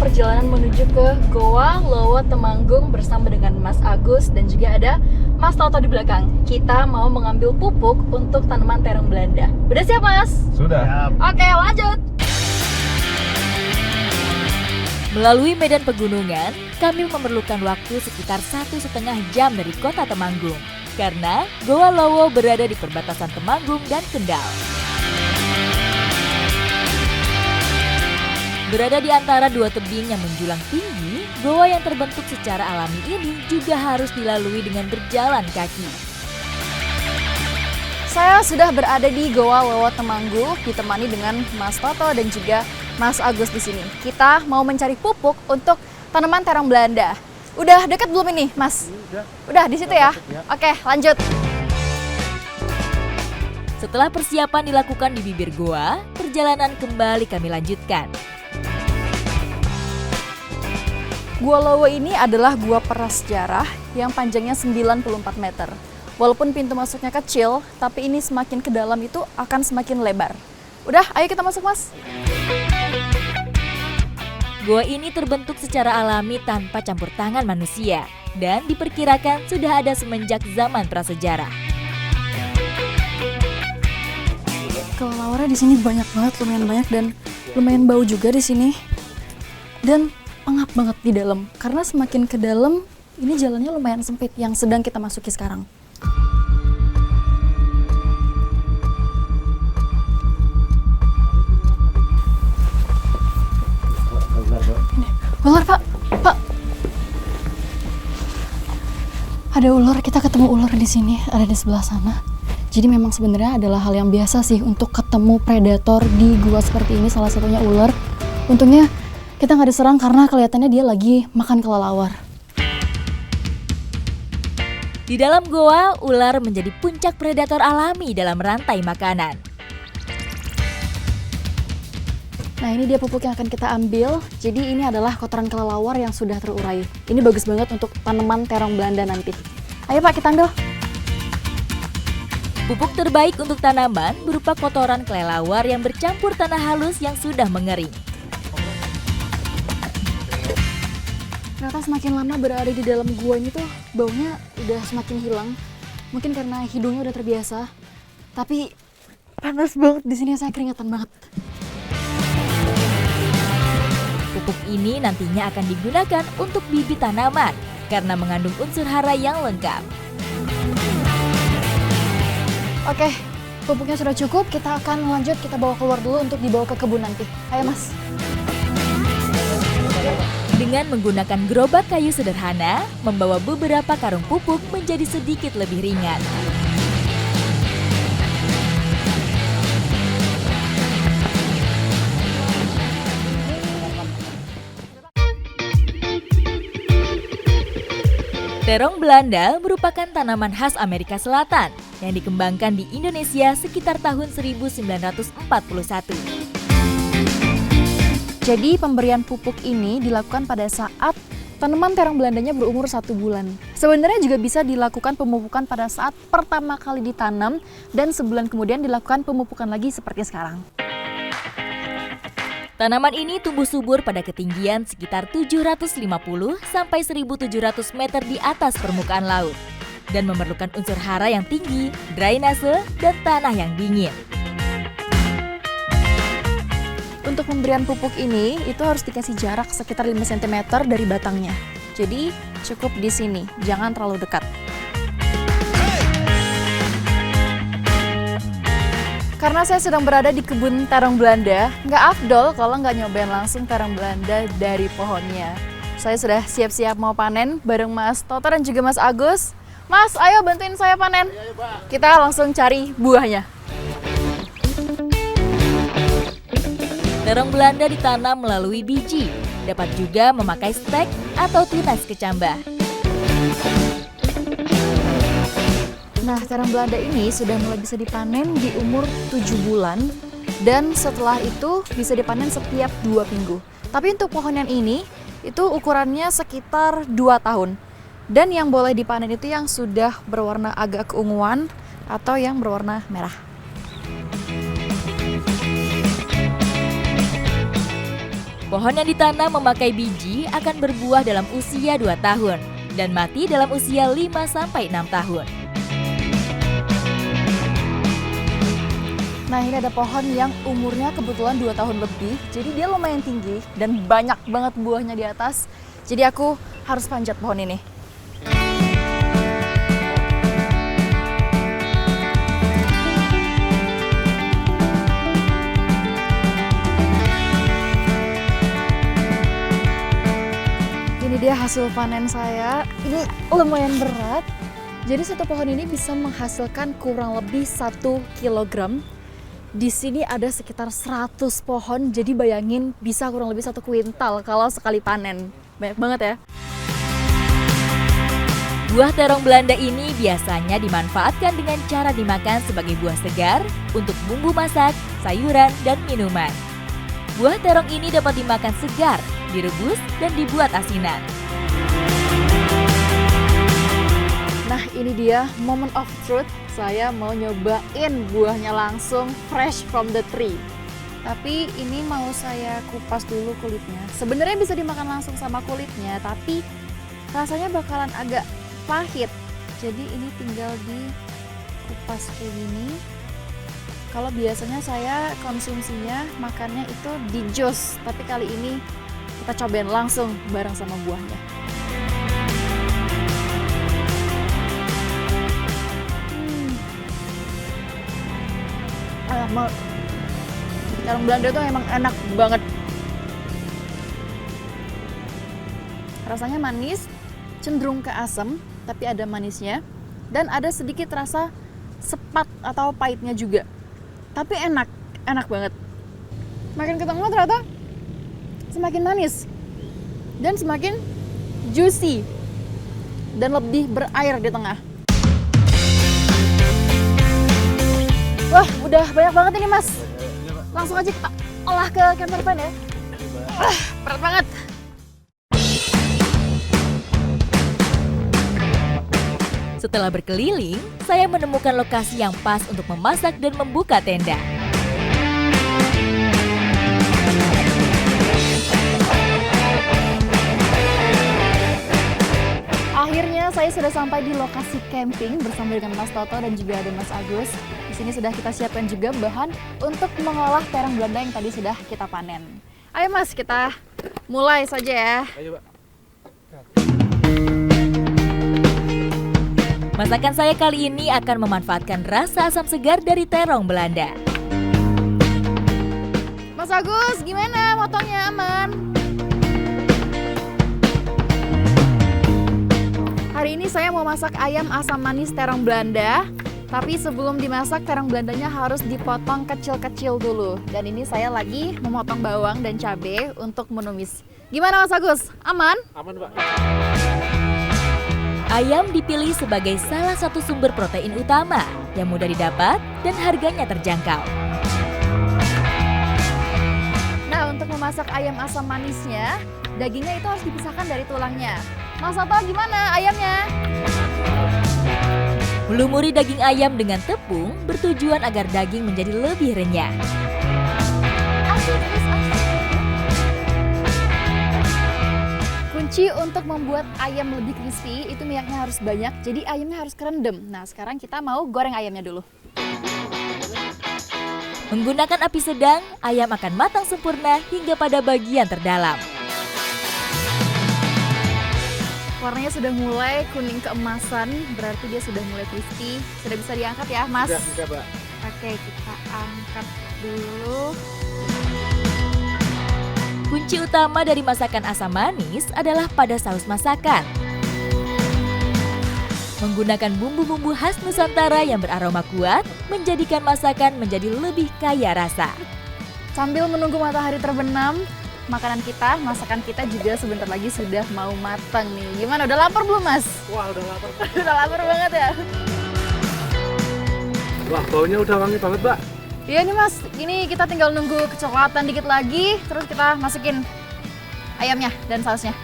perjalanan menuju ke Goa Lowo Temanggung bersama dengan Mas Agus dan juga ada Mas Toto di belakang. Kita mau mengambil pupuk untuk tanaman terong Belanda. Udah siap, Mas? Sudah. Oke, lanjut. Melalui medan pegunungan, kami memerlukan waktu sekitar 1,5 jam dari kota Temanggung. Karena Goa Lowo berada di perbatasan Temanggung dan Kendal. Berada di antara dua tebing yang menjulang tinggi, goa yang terbentuk secara alami ini juga harus dilalui dengan berjalan kaki. Saya sudah berada di Goa Lowo Temanggung, ditemani dengan Mas Toto dan juga Mas Agus di sini. Kita mau mencari pupuk untuk tanaman terong Belanda. Udah deket belum ini, Mas? Udah di situ ya? Oke, lanjut. Setelah persiapan dilakukan di bibir goa, perjalanan kembali kami lanjutkan. Gua Lowo ini adalah gua prasejarah yang panjangnya 94 meter. Walaupun pintu masuknya kecil, tapi ini semakin ke dalam itu akan semakin lebar. Udah, ayo kita masuk, Mas. Goa ini terbentuk secara alami tanpa campur tangan manusia dan diperkirakan sudah ada semenjak zaman prasejarah. Kelelawarnya di sini banyak banget, lumayan banyak dan lumayan bau juga di sini. Dan pengap banget di dalam, karena semakin ke dalam ini jalannya lumayan sempit yang sedang kita masuki sekarang. Ini, ular Pak, Pak. Ada ular, kita ketemu ular di sini, ada di sebelah sana. Jadi memang sebenarnya adalah hal yang biasa sih untuk ketemu predator di gua seperti ini, salah satunya ular. Untungnya kita nggak diserang karena kelihatannya dia lagi makan kelelawar. Di dalam goa, ular menjadi puncak predator alami dalam rantai makanan. Nah, ini dia pupuk yang akan kita ambil. Jadi ini adalah kotoran kelelawar yang sudah terurai. Ini bagus banget untuk tanaman terong Belanda nanti. Ayo Pak, kita ambil. Pupuk terbaik untuk tanaman berupa kotoran kelelawar yang bercampur tanah halus yang sudah mengering. Ternyata semakin lama berada di dalam gua ini tuh baunya udah semakin hilang. Mungkin karena hidungnya udah terbiasa. Tapi panas banget di sini, saya keringetan banget. Pupuk ini nantinya akan digunakan untuk bibit tanaman karena mengandung unsur hara yang lengkap. Oke, pupuknya sudah cukup. Kita akan lanjut, kita bawa keluar dulu untuk dibawa ke kebun nanti. Ayo Mas. Dengan menggunakan gerobak kayu sederhana, membawa beberapa karung pupuk menjadi sedikit lebih ringan. Terong Belanda merupakan tanaman khas Amerika Selatan yang dikembangkan di Indonesia sekitar tahun 1941. Jadi pemberian pupuk ini dilakukan pada saat tanaman terong Belandanya berumur 1 bulan. Sebenarnya juga bisa dilakukan pemupukan pada saat pertama kali ditanam dan sebulan kemudian dilakukan pemupukan lagi seperti sekarang. Tanaman ini tumbuh subur pada ketinggian sekitar 750 sampai 1.700 meter di atas permukaan laut dan memerlukan unsur hara yang tinggi, drainase, dan tanah yang dingin. Untuk pemberian pupuk ini, itu harus dikasih jarak sekitar 5 cm dari batangnya. Jadi cukup di sini, jangan terlalu dekat. Karena saya sedang berada di kebun terong Belanda, nggak afdol kalau nggak nyobain langsung terong Belanda dari pohonnya. Saya sudah siap-siap mau panen bareng Mas Toto dan juga Mas Agus. Mas, ayo bantuin saya panen. Kita langsung cari buahnya. Terong Belanda ditanam melalui biji, dapat juga memakai stek atau tunas kecambah. Nah, terong Belanda ini sudah mulai bisa dipanen di umur 7 bulan dan setelah itu bisa dipanen setiap 2 minggu. Tapi untuk pohon yang ini, itu ukurannya sekitar 2 tahun. Dan yang boleh dipanen itu yang sudah berwarna agak keunguan atau yang berwarna merah. Pohon yang ditanam memakai biji akan berbuah dalam usia 2 tahun dan mati dalam usia 5-6 tahun. Nah, ini ada pohon yang umurnya kebetulan 2 tahun lebih, jadi dia lumayan tinggi dan banyak banget buahnya di atas. Jadi aku harus panjat pohon ini. Ini dia hasil panen saya. Ini lumayan berat. Jadi satu pohon ini bisa menghasilkan kurang lebih 1 kilogram. Di sini ada sekitar 100 pohon, jadi bayangin bisa kurang lebih 1 kuintal kalau sekali panen. Banyak banget ya. Buah terong Belanda ini biasanya dimanfaatkan dengan cara dimakan sebagai buah segar untuk bumbu masak, sayuran, dan minuman. Buah terong ini dapat dimakan segar, direbus, dan dibuat asinan. Nah, ini dia moment of truth. Saya mau nyobain buahnya langsung fresh from the tree. Tapi ini mau saya kupas dulu kulitnya. Sebenarnya bisa dimakan langsung sama kulitnya, tapi rasanya bakalan agak pahit. Jadi ini tinggal dikupas kayak gini. Kalau biasanya saya konsumsinya makannya itu di jus, tapi kali ini kita cobain langsung bareng sama buahnya. Terong Belanda itu emang enak banget. Rasanya manis, cenderung ke asam, tapi ada manisnya. Dan ada sedikit rasa sepat atau pahitnya juga. Tapi enak, enak banget. Makin ketemu ternyata semakin manis. Dan semakin juicy. Dan lebih berair di tengah. Wah, udah banyak banget ini, Mas. Langsung aja kita olah ke camper van ya. Berat banget. Setelah berkeliling, saya menemukan lokasi yang pas untuk memasak dan membuka tenda. Akhirnya saya sudah sampai di lokasi camping bersama dengan Mas Toto dan juga ada Mas Agus. Di sini sudah kita siapkan juga bahan untuk mengolah terong Belanda yang tadi sudah kita panen. Ayo Mas, kita mulai saja ya. Ayo, Pak. Masakan saya kali ini akan memanfaatkan rasa asam segar dari terong Belanda. Mas Agus, gimana motongnya, aman? Hari ini saya mau masak ayam asam manis terong Belanda. Tapi sebelum dimasak, terong Belandanya harus dipotong kecil-kecil dulu. Dan ini saya lagi memotong bawang dan cabai untuk menumis. Gimana Mas Agus? Aman? Aman, Pak. Ayam dipilih sebagai salah satu sumber protein utama yang mudah didapat dan harganya terjangkau. Nah, untuk memasak ayam asam manisnya, dagingnya itu harus dipisahkan dari tulangnya. Mas Toto, gimana ayamnya? Melumuri daging ayam dengan tepung bertujuan agar daging menjadi lebih renyah. Kunci untuk membuat ayam lebih crispy itu minyaknya harus banyak, jadi ayamnya harus kerendam. Nah, sekarang kita mau goreng ayamnya dulu. Menggunakan api sedang, ayam akan matang sempurna hingga pada bagian terdalam. Warnanya sudah mulai kuning keemasan, berarti dia sudah mulai crispy. Sudah bisa diangkat ya, Mas? Sudah, Pak. Oke, kita angkat dulu. Kunci utama dari masakan asam manis adalah pada saus masakan. Menggunakan bumbu-bumbu khas Nusantara yang beraroma kuat, menjadikan masakan menjadi lebih kaya rasa. Sambil menunggu matahari terbenam, masakan kita juga sebentar lagi sudah mau matang nih. Gimana, udah lapar belum, Mas? Wah, udah lapar, Pak. Udah lapar banget ya? Wah, baunya udah wangi banget, Pak. Iya nih Mas, ini kita tinggal nunggu kecoklatan dikit lagi, terus kita masukin ayamnya dan sausnya.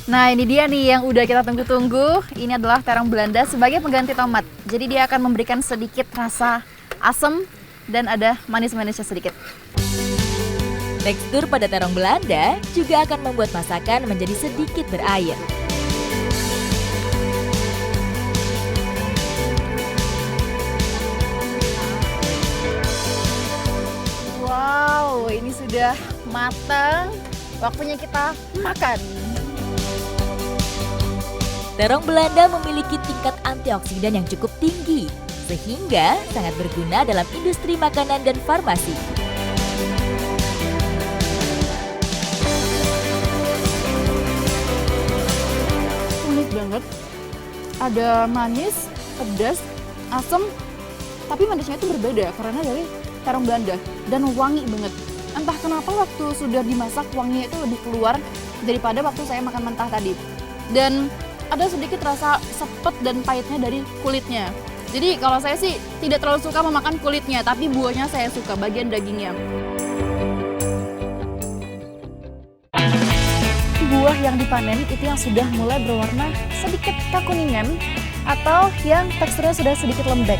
Nah, ini dia nih yang udah kita tunggu-tunggu. Ini adalah terong Belanda sebagai pengganti tomat. Jadi dia akan memberikan sedikit rasa asam dan ada manis-manisnya sedikit. Tekstur pada terong Belanda juga akan membuat masakan menjadi sedikit berair. Wow, ini sudah matang. Waktunya kita makan. Terong Belanda memiliki tingkat antioksidan yang cukup tinggi, sehingga sangat berguna dalam industri makanan dan farmasi. Unik banget. Ada manis, pedas, asam, tapi manisnya itu berbeda karena dari terong Belanda dan wangi banget. Entah kenapa waktu sudah dimasak wanginya itu lebih keluar daripada waktu saya makan mentah tadi. Dan ada sedikit rasa sepet dan pahitnya dari kulitnya. Jadi kalau saya sih tidak terlalu suka memakan kulitnya, tapi buahnya saya suka, bagian dagingnya. Buah yang dipanen itu yang sudah mulai berwarna sedikit kekuningan atau yang teksturnya sudah sedikit lembek.